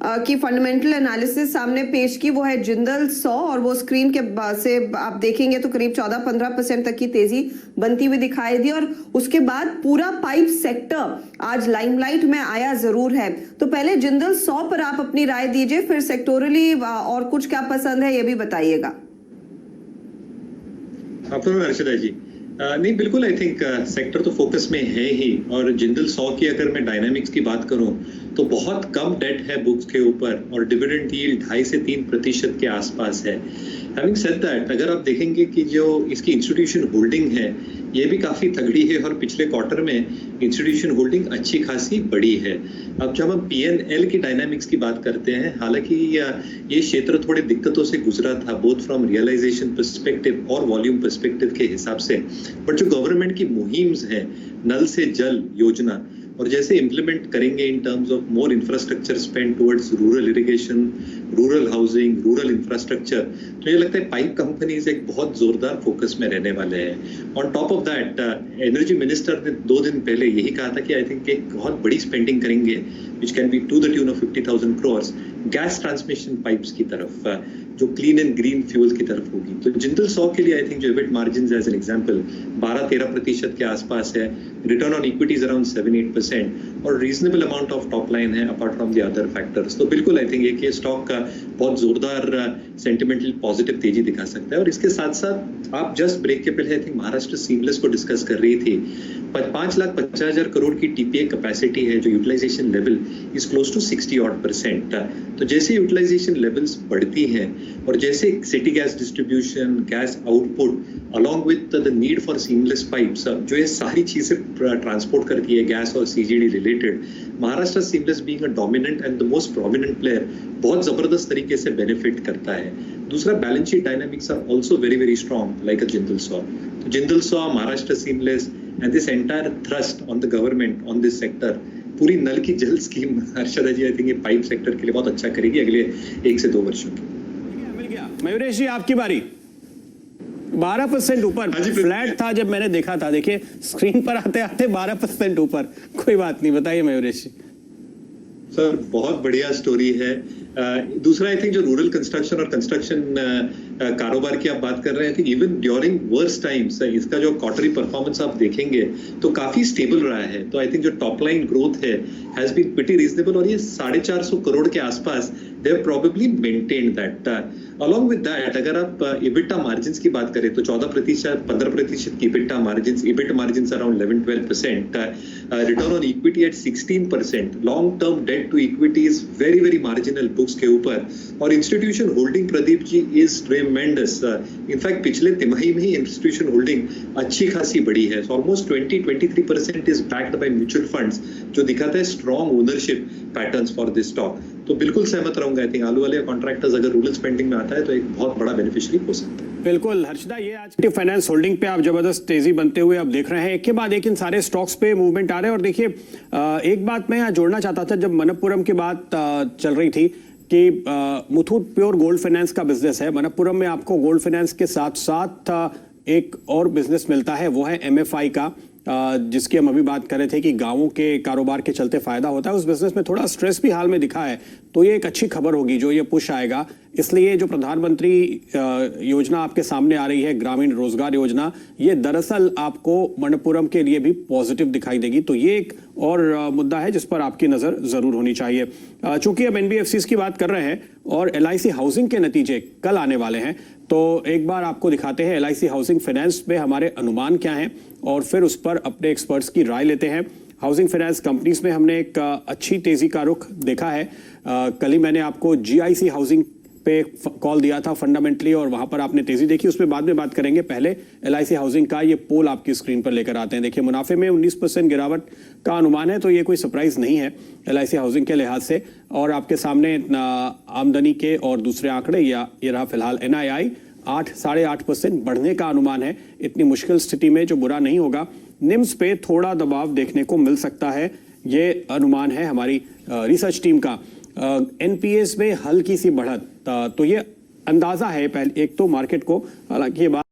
की fundamental analysis सामने पेश की, वो है जिंदल 100, और वो स्क्रीन के से आप देखेंगे तो करीब 14-15% तक की तेजी बनती हुई दिखाई दी। और उसके बाद पूरा पाइप सेक्टर आज लाइमलाइट में आया जरूर है। तो पहले जिंदल 100 पर आप अपनी राय दीजिए, फिर सेक्टोरली और कुछ क्या पसंद है ये भी बताइएगा। हर्षदा जी, नहीं बिल्कुल, आई थिंक सेक्टर तो फोकस में है ही। और जिंदल 100 की अगर मैं डायनामिक्स की बात करूं तो बहुत कम डेट है बुक्स के ऊपर और डिविडेंड यील्ड 2.5 से 3% के आसपास है। हैविंग सेड दैट, अगर आप देखेंगे कि जो इसकी इंस्टीट्यूशन होल्डिंग है ये भी काफी तगड़ी है और पिछले क्वार्टर में इंस्टीट्यूशन होल्डिंग अच्छी खासी बड़ी है। अब जब हम पीएनएल की डायनामिक्स की बात करते हैं, हालांकि ये क्षेत्र थोड़े दिक्कतों से गुजरा था बोथ फ्रॉम रियलाइजेशन पर्सपेक्टिव और वॉल्यूम पर्सपेक्टिव के हिसाब से, बट जो गवर्नमेंट की मुहिम्स है नल से जल योजना और जैसे इंप्लीमेंट करेंगे इन terms of more infrastructure spend towards rural irrigation, rural housing, rural infrastructure, तो ये लगता है पाइप कंपनीज एक बहुत जोरदार फोकस में रहने वाले हैं। On top of that, energy minister ने 2 दिन पहले यही कहा था कि आई थिंक एक बहुत बड़ी स्पेंडिंग करेंगे which can be to the tune of 50,000 crores gas transmission pipes की तरफ, जो क्लीन एंड ग्रीन फ्यूल की तरफ होगी। तो जिंदल 100 के लिए आई थिंक जो EBIT margin as an example 12-13% के आसपास है, रिटर्न ऑन इक्विटीज अराउंड 7-8% और reasonable amount of top line है apart from the other factors. तो बिल्कुल आई थिंक ये स्टॉक का बहुत जोरदार सेंटिमेंटल पॉजिटिव तेजी दिखा सकता है। और इसके साथ साथ आप जस्ट ब्रेक के पहले आई थिंक महाराष्ट्र सीमलेस को डिस्कस कर रही थी, 5,50,000 करोड़ की टीपीए कैपेसिटी है जो utilization level is close to 60% तो जैसे यूटिलाइजेशन लेवल्स बढ़ती हैं और जैसे city gas distribution, gas output along with the need for seamless pipes, जो ये सारी चीजें ट्रांसपोर्ट करती है गैस और CGD related, Maharashtra seamless being a dominant and the most prominent player बहुत जबरदस्त तरीके से बेनिफिट करता है। दूसरा, balance sheet dynamics are also very very strong like a Jindal 100। तो Jindal 100, Maharashtra seamless and this entire thrust on the government on this sector, पूरी नल की जल scheme Harshada ji I think ये पाइप सेक्टर के लिए बहुत अच्छा करेगी अगले 1 से 2 वर्षों की। मिल गया मयूरेश जी, आपकी बारी। 12% ऊपर फ्लैट था जब मैंने देखा था, देखिए स्क्रीन पर आते आते 12% ऊपर। कोई बात नहीं, बताइए मयूरेश जी। सर बहुत बढ़िया स्टोरी है। दूसरा आई थिंक जो रूरल कंस्ट्रक्शन और कंस्ट्रक्शन कारोबार की आप बात कर रहे हैं, इवन ड्यूरिंग वर्स्ट टाइम्स इसका जो क्वार्टरली परफॉर्मेंस आप देखेंगे तो काफी स्टेबल रहा है। तो आई थिंक जो टॉप लाइन ग्रोथ है हैज बीन प्रीटी रीजनेबल और ये 450 करोड़ के आसपास they have probably maintained that. Along with that, अगर आप इबिटा मार्जिन्स की बात करें तो 14%, 15% की EBITDA margins, EBIT margins around 11-12%, return on equity at 16%, long term debt to equity is very very marginal books के ऊपर, और institution holding Pradeep ji is tremendous. In fact पिछले तिमाही में ही इंस्टीट्यूशन होल्डिंग अच्छी खासी बड़ी है, almost 20-23% is backed by mutual funds, जो दिखाता है strong ownership patterns for this stock. तो बिल्कुल सहमत रहूंगा, आई थिंक आलू वाले कॉन्ट्रैक्टर्स अगर रूरल स्पेंडिंग में आता है तो एक बहुत बड़ा बेनिफिशियरी हो सकता है। बिल्कुल हर्षदा, ये आज फाइनेंस होल्डिंग पे आप जबरदस्त तेजी बनते हुए आप देख रहे हैं, एक के बाद एक इन सारे स्टॉक्स पे मूवमेंट आ रहे हैं। और देखिए एक बात मैं यहाँ जोड़ना चाहता था, जब मनप्पुरम की बात चल रही थी कि मुथूट प्योर गोल्ड फाइनेंस का बिजनेस है, मनप्पुरम में आपको गोल्ड फाइनेंस के साथ साथ एक और बिजनेस मिलता है, वो है एमएफआई का, जिसकी हम अभी बात कर रहे थे कि गांवों के कारोबार के चलते फायदा होता है। उस बिजनेस में थोड़ा स्ट्रेस भी हाल में दिखा है, तो ये एक अच्छी खबर होगी जो ये पुश आएगा। इसलिए जो प्रधानमंत्री योजना आपके सामने आ रही है, ग्रामीण रोजगार योजना, ये दरअसल आपको मनप्पुरम के लिए भी पॉजिटिव दिखाई देगी। तो ये एक और मुद्दा है जिस पर आपकी नजर जरूर होनी चाहिए। चूंकि अब एनबीएफसीज की बात कर रहे हैं और एलआईसी हाउसिंग के नतीजे कल आने वाले हैं, तो एक बार आपको दिखाते हैं एलआईसी हाउसिंग फाइनेंस में हमारे अनुमान क्या हैं और फिर उस पर अपने एक्सपर्ट्स की राय लेते हैं। हाउसिंग फाइनेंस कंपनीज में हमने एक अच्छी तेजी का रुख देखा है। कल ही मैंने आपको जीआईसी हाउसिंग पे कॉल दिया था फंडामेंटली, और वहां पर आपने तेजी देखी, उस पर बाद में बात करेंगे। पहले एलआईसी हाउसिंग का ये पोल आपकी स्क्रीन पर लेकर आते हैं। देखिए मुनाफे में 19% गिरावट का अनुमान है, तो ये कोई सरप्राइज नहीं है एलआईसी हाउसिंग के लिहाज से। और आपके सामने आमदनी के और दूसरे आंकड़े, या ये रहा फिलहाल एनआईआई 8-8.5% बढ़ने का अनुमान है। इतनी मुश्किल स्थिति में जो बुरा नहीं होगा। निम्स पे थोड़ा दबाव देखने को मिल सकता है, ये अनुमान है हमारी रिसर्च टीम का। एनपीएस में हल्की सी बढ़त, तो ये अंदाजा है पहले एक तो मार्केट को, हालांकि ये बात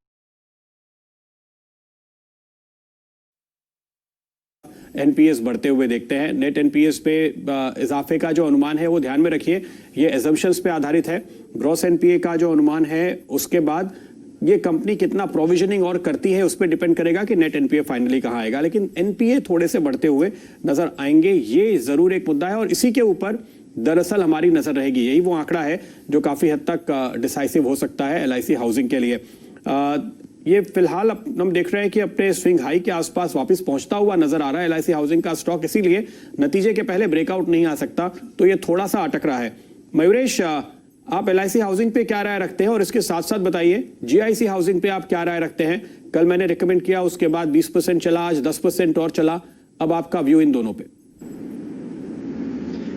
एनपीएस बढ़ते हुए देखते हैं। नेट एनपीएस पे इजाफे का जो अनुमान है वो ध्यान में रखिए, ये एजम्पशंस पे आधारित है। ग्रॉस एनपीए का जो अनुमान है उसके बाद ये कंपनी कितना प्रोविजनिंग और करती है उस पर डिपेंड करेगा कि नेट एनपीए फाइनली कहां आएगा, लेकिन एनपीए थोड़े से बढ़ते हुए नजर आएंगे, ये जरूर एक मुद्दा है। और इसी के ऊपर दरअसल हमारी नजर रहेगी, यही वो आंकड़ा है जो काफी हद तक डिसाइसिव हो सकता है एलआईसी हाउसिंग के लिए। ये फिलहाल हम देख रहे हैं कि अपने स्विंग हाई के आसपास वापस पहुंचता हुआ नजर आ रहा है एलआईसी हाउसिंग का स्टॉक, इसीलिए नतीजे के पहले ब्रेकआउट नहीं आ सकता, तो ये थोड़ा सा अटक रहा है। मयूरेश, आप एलआईसी हाउसिंग पे क्या राय रखते हैं और इसके साथ साथ बताइए जीआईसी हाउसिंग पे आप क्या राय रखते हैं? कल मैंने रिकमेंड किया, उसके बाद 20% चला, आज 10% और चला, अब आपका व्यू इन दोनों पे?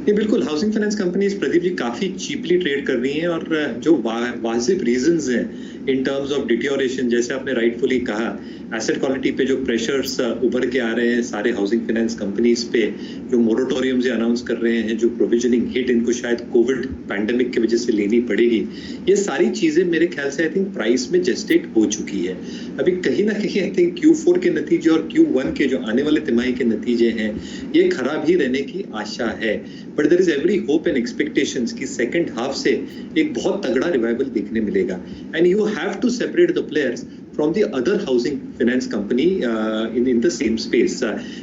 ये बिल्कुल housing finance companies Pradeep ji काफी चीपली ट्रेड कर रही हैं और जो वाजिब रीजंस हैं इन टर्म्स ऑफ डिटोरेशन, जैसे आपने राइटफुली कहा, एसेट क्वालिटी पे जो प्रेशर्स उभर के आ रहे हैं सारे हाउसिंग फाइनेंस कंपनीज पे, जो मोरेटोरियम से अनाउंस कर रहे हैं, जो प्रोविजनिंग हिट इनको शायद कोविड पैंडेमिक की वजह से लेनी पड़ेगी, ये सारी चीजें मेरे ख्याल से आई थिंक प्राइस में जस्टेट हो चुकी है। अभी कहीं ना कहीं आई थिंक Q4 के नतीजे और Q1 के जो आने वाले तिमाही के नतीजे हैं ये खराब ही रहने की आशा है, but there is every hope and expectations कि सेकंड हाफ से एक बहुत तगड़ा रिवाइवल देखने मिलेगा। And you have to separate the players from the other housing finance company in the same space,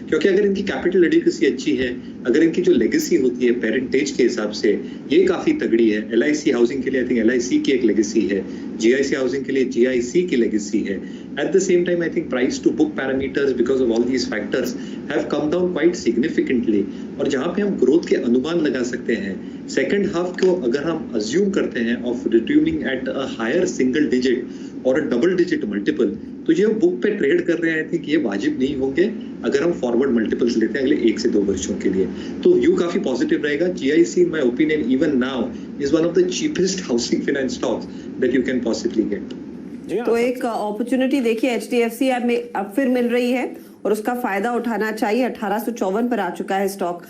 क्योंकि अगर इनकी कैपिटल एडिक्वेसी अच्छी है, अगर इनकी जो लेगेसी होती है पेरेंटेज के हिसाब से ये काफी तगड़ी है। LIC हाउसिंग के लिए आई थिंक LIC की एक लेगेसी है, GIC हाउसिंग के लिए GIC की लेगेसी है। At the same time I think price to book parameters because of all these factors have come down quite significantly, और जहां पे हम ग्रोथ के अनुमान लगा सकते हैं सेकेंड हाफ को अगर हम अज्यूम करते हैं of returning at a higher single digit और अ डबल डिजिट मल्टीपल, तो ये बुक पे ट्रेड कर रहे हैं, आई थिंक ये वाजिब नहीं होंगे अगर हम फॉरवर्ड मल्टीपल्स लेते हैं अगले 1 से 2 वर्षों के लिए, तो व्यू काफी पॉजिटिव रहेगा। GIC in my opinion even now is one of the cheapest housing finance stocks that you can possibly get. तो एक अपॉर्चुनिटी देखिए HDFC अब फिर मिल रही है और उसका फायदा उठाना चाहिए। 1854 पर आ चुका है स्टॉक।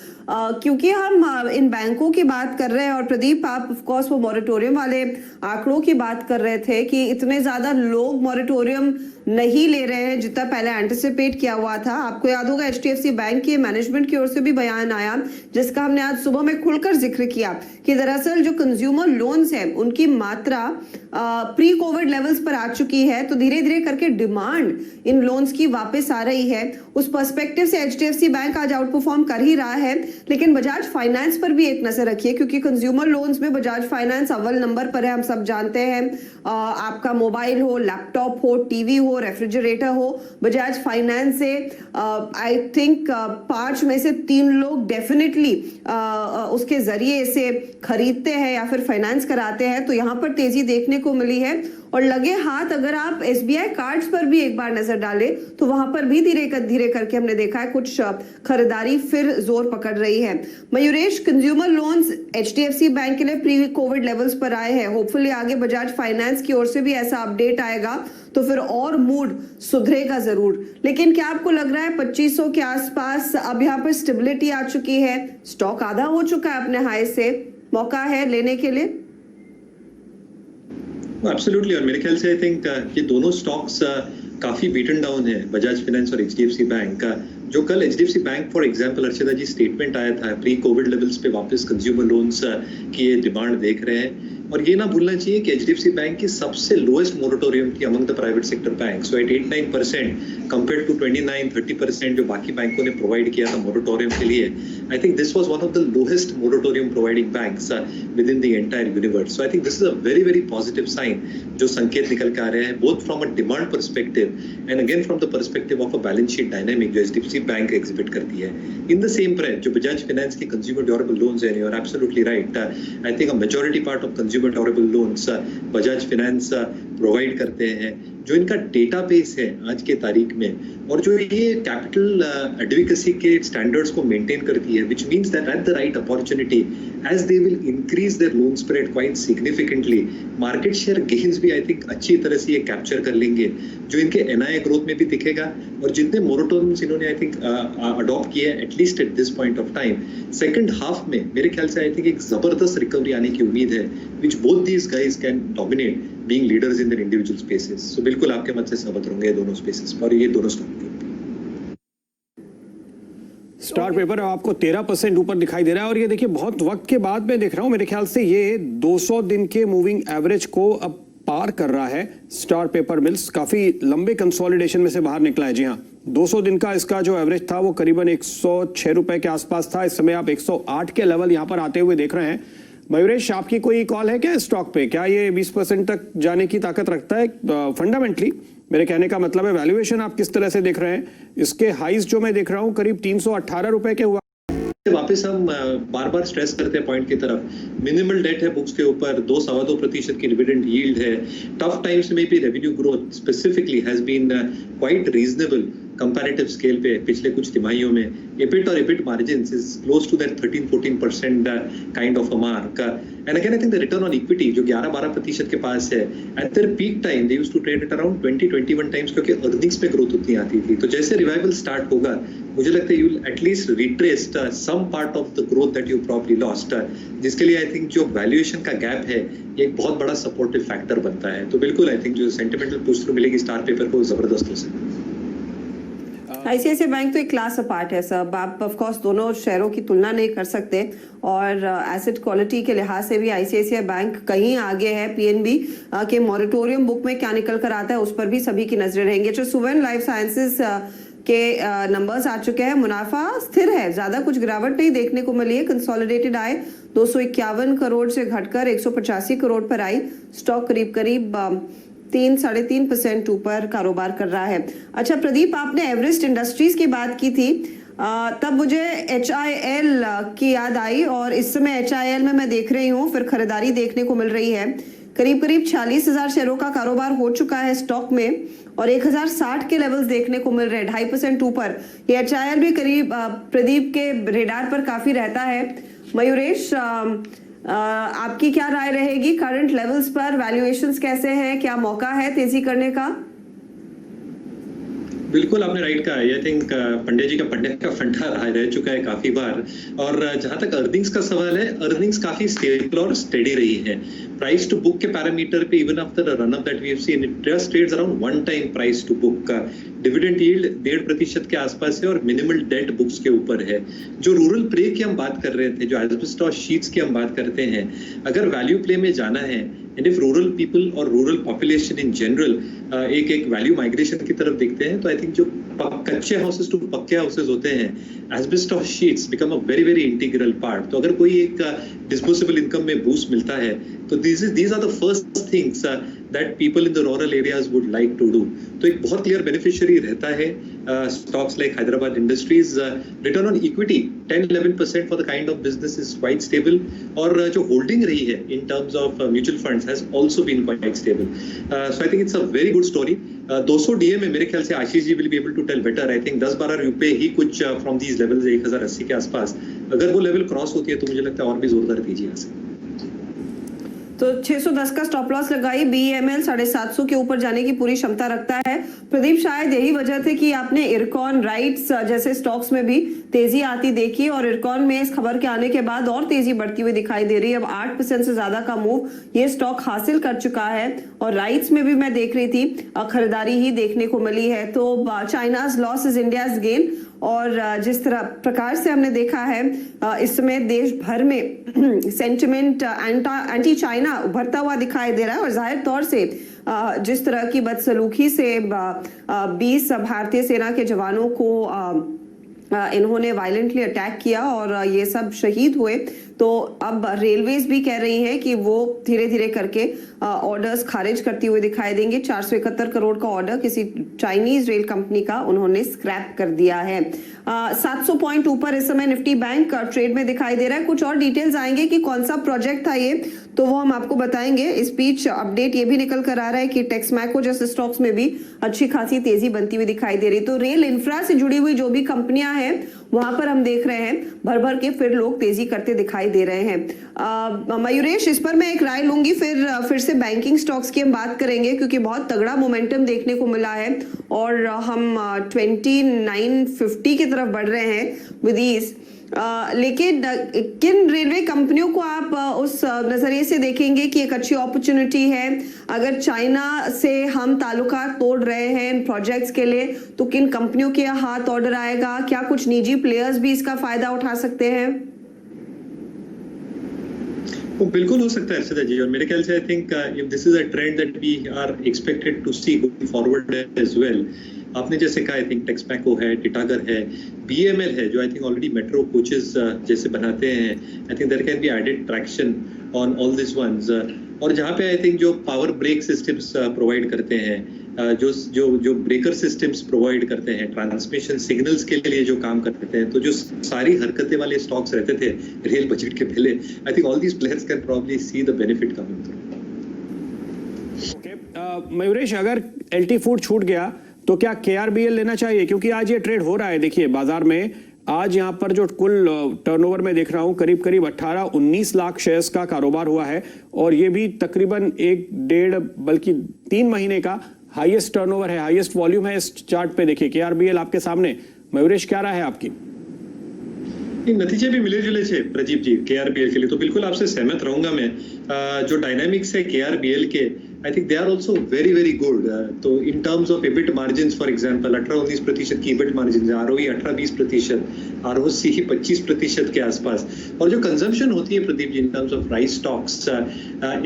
क्योंकि हम इन बैंकों की बात कर रहे हैं और प्रदीप आप ऑफ कोर्स वो मॉरेटोरियम वाले आंकड़ों की बात कर रहे थे कि इतने ज्यादा लोग मॉरेटोरियम नहीं ले रहे हैं जितना पहले एंटिसिपेट किया हुआ था। आपको याद होगा HDFC बैंक के मैनेजमेंट की ओर से भी बयान आया जिसका हमने आज सुबह में खुलकर जिक्र किया कि दरअसल जो कंज्यूमर लोन्स है उनकी मात्रा प्री कोविड लेवल्स पर आ चुकी है, तो धीरे धीरे करके डिमांड इन लोन्स की वापस आ रही है। उस पर्सपेक्टिव से HDFC बैंक आज आउट परफॉर्म कर ही रहा है, लेकिन बजाज फाइनेंस पर भी एक नजर रखिए क्योंकि कंज्यूमर लोन्स में बजाज फाइनेंस अव्वल नंबर पर है, हम सब जानते हैं। आपका मोबाइल हो, लैपटॉप हो, टीवी हो, रेफ्रिजरेटर हो, बजाज फाइनेंस से आई थिंक 5 में से 3 लोग डेफिनेटली उसके जरिए इसे खरीदते हैं या फिर फाइनेंस कराते हैं, तो यहाँ पर तेजी देखने को मिली है। और लगे हाथ अगर आप SBI कार्ड्स पर भी एक बार नजर डालें तो वहां पर भी धीरे करके हमने देखा है कुछ खरीदारी फिर जोर पकड़ रही है। Mayuresh, consumer loans HDFC bank के लिए प्री कोविड लेवल्स पर आए हैं, होपफुली आगे बजाज फाइनेंस की ओर से भी ऐसा अपडेट आएगा तो फिर और मूड सुधरेगा जरूर। लेकिन क्या आपको लग रहा है 2500 के आसपास अब यहाँ पर स्टेबिलिटी आ चुकी है, स्टॉक आधा हो चुका है अपने हाई से, मौका है लेने के लिए? एब्सोल्युटली, और मेरे ख्याल से आई थिंक ये दोनों स्टॉक्स काफी बीटन डाउन है, बजाज फाइनेंस और HDFC बैंक का। जो कल HDFC bank for example Archita ji statement आया था, प्री कोविड लेवल्स पे वापस कंज्यूमर लोन्स की ये डिमांड देख रहे हैं, और ये ना भूलना चाहिए कि HDFC बैंक की सबसे लोएस्ट मोरेटोरियम थी among the private sector bank, so at 8-9% compared to 29-30% जो बाकी बैंकों ने प्रोवाइड किया था मोरेटोरियम के लिए। I think this was one of the lowest moratorium providing banks within the entire universe, so I think this is a very positive sign जो संकेत निकल के आ रहे हैं, both from a demand perspective and again from the perspective of a balance sheet dynamic जो HDFC bank exhibit करती है। इन द सेम ब्रेथ जो बजाज फाइनेंस की कंज्यूमर ड्यूरेबल लोन्स है, you are absolutely right, I think a majority part of consumer durable loans Bajaj finance provide करते हैं। जो इनका डेटाबेस है आज के तारीख में और जो ये कैपिटल एडवोकेसी के स्टैंडर्ड्स को मेंटेन करती है, which means that at the right opportunity as they will increase their loan spread quite significantly, market share gains भी आई थिंक अच्छी तरह से ये कैप्चर कर लेंगे, जो इनके NII ग्रोथ में भी दिखेगा। और जितने मोरेटोरियम्स इन्होंने आई थिंक अडॉप्ट किए हैं at least at this point of time, second half में मेरे ख्याल से आई थिंक एक जबरदस्त रिकवरी आने की उम्मीद है, which both these guys can dominate being leaders in their individual spaces. So बिल्कुल आपके मत से सहमत होंगे दोनों स्पेसेस और ये दोनों स्टॉक। स्टार पेपर आपको 13% ऊपर दिखाई दे रहा है और ये देखिए बहुत वक्त के बाद मैं देख रहा हूं, मेरे ख्याल से ये 200 दिन के मूविंग एवरेज को अब पार कर रहा है। स्टार पेपर मिल्स काफी लंबे कंसोलिडेशन में से बाहर निकला है। जी हाँ, 200 दिन का इसका जो एवरेज था वो करीबन 106 रुपए के आसपास था। इस समय आप 108 के लेवल यहां पर आते हुए देख रहे हैं। मयूरेश, आपकी कोई कॉल है क्या स्टॉक पे? क्या ये 20% तक जाने की ताकत रखता है? फंडामेंटली मेरे कहने का मतलब है वैल्यूएशन आप किस तरह से देख रहे हैं? इसके हाईज जो मैं देख रहा हूं करीब 318 रुपए के हुआ। वापस हम बार बार स्ट्रेस करते हैं पॉइंट की तरफ, मिनिमल डेट है बुक्स के ऊपर, 2-2.25% की डिविडेंड यील्ड है। टफ टाइम्स में भी revenue growth specifically has been quite reasonable comparative scale पे पिछले कुछ तिमाहियों में। EBIT और EBIT margins is close to that 13-14% kind of a mark. And again, I think the return on equity जो 11-12% के पास है, at their peak time they used to trade at around 20-21 times क्योंकि earnings पे growth उतनी आती थी। तो जैसे revival start होगा, मुझे लगता है you will at least retrace some part of the growth that you probably lost, जिसके लिए I think जो valuation का gap है, ये एक बहुत बड़ा supportive factor बनता है। तो बिल्कुल I think जो sentimental push through मिलेगी स्टार पेपर को जबरदस्त हो सकती है। आईसीआईसीआई बैंक तो एक क्लास अपार्ट है सब। आप ऑफ कोर्स दोनों शेयरों की तुलना नहीं कर सकते और एसेट क्वालिटी के लिहाज से भी आईसीआईसीआई बैंक कहीं आगे है। पीएनबी के मॉरिटोरियम बुक में क्या निकल कर आता है उस पर भी सभी की नजरें रहेंगी। जो सुवेन लाइफ साइंसेस के नंबर्स आ चुके हैं, मुनाफा स्थिर है, ज्यादा कुछ गिरावट नहीं देखने को मिली है। कंसोलिडेटेड आय 251 करोड़ से घटकर 185 करोड़ पर आई। स्टॉक करीब करीब 3-3.5% ऊपर कारोबार कर रहा है। अच्छा प्रदीप, आपने एवरेस्ट इंडस्ट्रीज की बात की थी, तब मुझे HIL की याद आई और इस समय HIL में मैं देख रही हूँ फिर खरीदारी देखने को मिल रही है। करीब करीब 46,000 शेयरों का कारोबार हो चुका है स्टॉक में और 1060 के लेवल्स देखने को मिल रहे हैं, 2.5% ऊपर। ये HIL भी करीब प्रदीप के रेडार पर काफी रहता है। मयूरेश, आपकी क्या राय रहेगी करंट लेवल्स पर? वैल्यूएशंस कैसे हैं? क्या मौका है तेजी करने का? बिल्कुल आपने राइट कहा। आई थिंक पंडे जी का फंडा रह चुका है काफी बार। और जहां तक अर्निंग्स का सवाल है, अर्निंग्स काफी स्टेबल और स्टेडी रही है। प्राइस टू बुक के पैरामीटर पे even after run up that we have seen, it just trades around 1 time price to book का। डिविडेंड यील्ड 1.5% के आसपास है और मिनिमल डेट बुक्स के ऊपर है। जो रूरल प्ले की हम बात कर रहे थे, जो एस्बेस्टॉस शीट्स की हम बात करते हैं, अगर वैल्यू प्ले में जाना है एंड इफ रूरल पीपल और रूरल पॉपुलेशन इन जनरल एक वैल्यू माइग्रेशन की तरफ देखते हैं, तो आई थिंक जो कच्चे हाउसेस टू पक्के हाउसेस होते हैं, asbestos sheets become a very very integral part. तो अगर कोई एक डिस्पोजेबल इनकम में बूस्ट मिलता है तो these are the first things that people in the rural areas would like to do. तो एक बहुत क्लियर बेनिफिशियरी रहता है stocks like Hyderabad Industries. Return on equity 10-11% for the kind of business is quite stable. और जो holding रही है in terms of mutual funds has also been quite stable. So I think it's a very good story. 200 DA में मेरे ख्याल से Ashish ji will be able to tell better. I think 10-12 रुपए ही कुछ from these levels 1080 के आसपास अगर वो लेवल क्रॉस होती है तो मुझे लगता है और भी जोरदार तेजी आ सकती है। तो 610 का स्टॉप लॉस लगाई। BEML 750 के ऊपर जाने की पूरी क्षमता रखता है। प्रदीप, शायद यही वजह थी कि आपने इरकॉन राइट्स जैसे स्टॉक्स में भी तेजी आती देखी और इरकॉन में इस खबर के आने के बाद और तेजी बढ़ती हुई दिखाई दे रही है। अब 8% से ज्यादा का मूव ये स्टॉक हासिल कर चुका है और राइट्स में भी मैं देख रही थी खरीदारी ही देखने को मिली है। तो China's loss is India's gain. और जिस तरह प्रकार से हमने देखा है इस समय देश भर में सेंटिमेंट एंटी चाइना उभरता हुआ दिखाई दे रहा है और जाहिर तौर से जिस तरह की बदसलूकी से 20 भारतीय सेना के जवानों को इन्होंने वायलेंटली अटैक किया और ये सब शहीद हुए, तो अब रेलवेज भी कह रही है कि वो धीरे धीरे करके ऑर्डर्स खारिज करती हुई दिखाई देंगे। 471 करोड़ का ऑर्डर किसी चाइनीज रेल कंपनी का उन्होंने स्क्रैप कर दिया है। 700 पॉइंट ऊपर इस समय निफ्टी बैंक ट्रेड में दिखाई दे रहा है। कुछ और डिटेल्स आएंगे कि कौन सा प्रोजेक्ट था ये, तो वो हम आपको बताएंगे। इस बीच अपडेट ये भी निकल कर आ रहा है कि टेक्समैको जैसे स्टॉक्स में भी अच्छी खासी तेजी बनती हुई दिखाई दे रही। तो रेल इंफ्रा से जुड़ी हुई जो भी कंपनियां हैं वहां पर हम देख रहे हैं भर भर के फिर लोग तेजी करते दिखाई दे रहे हैं। मयूरेश, इस पर मैं एक राय लूंगी, फिर से बैंकिंग स्टॉक्स की हम बात करेंगे क्योंकि बहुत तगड़ा मोमेंटम देखने को मिला है और हम 2950 की तरफ बढ़ रहे हैं विद ईज। लेकिन किन रेलवे कंपनियों को आप उस नजरिए से देखेंगे कि एक अच्छी अपॉर्चुनिटी है? अगर चाइना से हम ताल्लुका तोड़ रहे हैं इन प्रोजेक्ट्स के लिए, तो किन कंपनियों के हाथ ऑर्डर आएगा? क्या कुछ निजी प्लेयर्स भी इसका फायदा उठा सकते हैं? वो बिल्कुल हो सकता है अर्षिता जी, और मेरे ख्याल से I think if this is a trend that we are expected to see going forward as well. आपने जैसे कहा, आई थिंक टेक्समैको है, टिटागर है, बीएमएल है, जो I think already metro coaches जैसे बनाते हैं। I think there can be added traction on all this ones. और जहाँ पे आई थिंक जो पावर ब्रेक सिस्टम्स प्रोवाइड करते हैं, जो जो जो ब्रेकर सिस्टम्स प्रोवाइड करते हैं, ट्रांसमिशन सिग्नल्स के लिए जो काम करते हैं, तो जो सारी हरकतें वाले स्टॉक्स रहते थे रेल बजट के पहले, I think all these players can probably see the benefit coming through. Okay, Mayuresh, अगर एलटी फूड छूट गया तो क्या केआरबीएल लेना चाहिए? क्योंकि आज ये ट्रेड हो रहा है, देखिए बाजार में आज यहाँ पर जो कुल टर्नओवर में देख रहा हूँ, करीब करीब 18-19 लाख शेयर्स का कारोबार हुआ है, और ये भी तकरीबन 1-1.5 बल्कि 3 महीने का हाईएस्ट टर्नओवर है, हाईएस्ट वॉल्यूम है इस चार्ट पे। देखिए केआरबीएल आपके सामने। मयूरेश, क्या राय है आपकी? नतीजे भी मिले जुले थे प्रदीप जी केआरबीएल के लिए, तो बिल्कुल आपसे सहमत रहूंगा मैं। जो डायनामिक्स है केआरबीएल के, I think they are also very very good. तो in terms of EBIT margin, for example 18-19% की एबिट मार्जिन है, आरओई 18-20%, आरओसी 25% के आसपास। और जो कंजम्पशन होती है Pradeep ji in terms of rice stocks,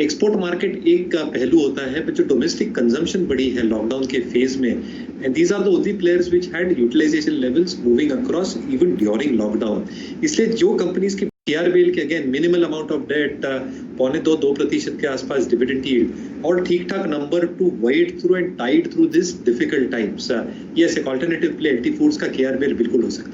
export market एक पहलू होता है, बट जो डोमेस्टिक कंजम्पशन बढ़ी है लॉकडाउन के फेज में, and these are the only players which had utilization levels moving across even during lockdown. इसलिए जो कंपनीज की केआरबीएल के again minimal amount of debt, 2.25% के आसपास डिविडेंड यील्ड, और ठीक ठाक number to wide through and tide through this difficult times, yes, एक अल्टरनेटिव प्ले एलटी फूड्स का केआरबीएल बिल्कुल हो सकता है।